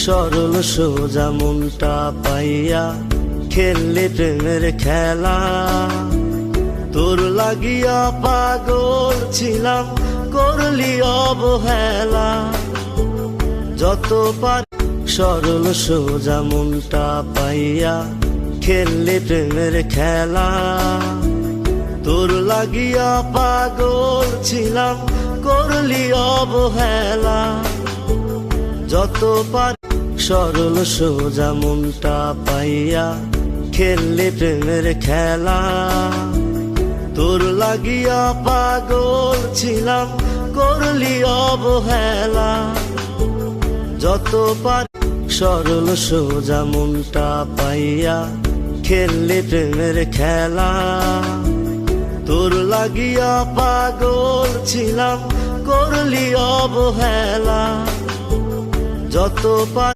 সরল সোজা মনটা পাইয়া খেললে প্রেমের খেলা। তোর লাগিয়া পাগল ছিলাম, করলি অবহেলা। যত পার সরল সোজা মনটা পাইয়া খেললে প্রেমের খেলা। তোর লাগিয়া পাগল ছিলাম, করলি অবহেলা। যত পার সরল সোজা মনটা পাইয়া খেললে প্রেমের খেলা। তোর লাগিয়া পাগল ছিলাম, করলি অবহেলা। যত পার সরল সোজা মনটা পাইয়া খেললে প্রেমের খেলা। তোর লাগিয়া পাগল ছিলাম, করলি অবহেলা। যত পার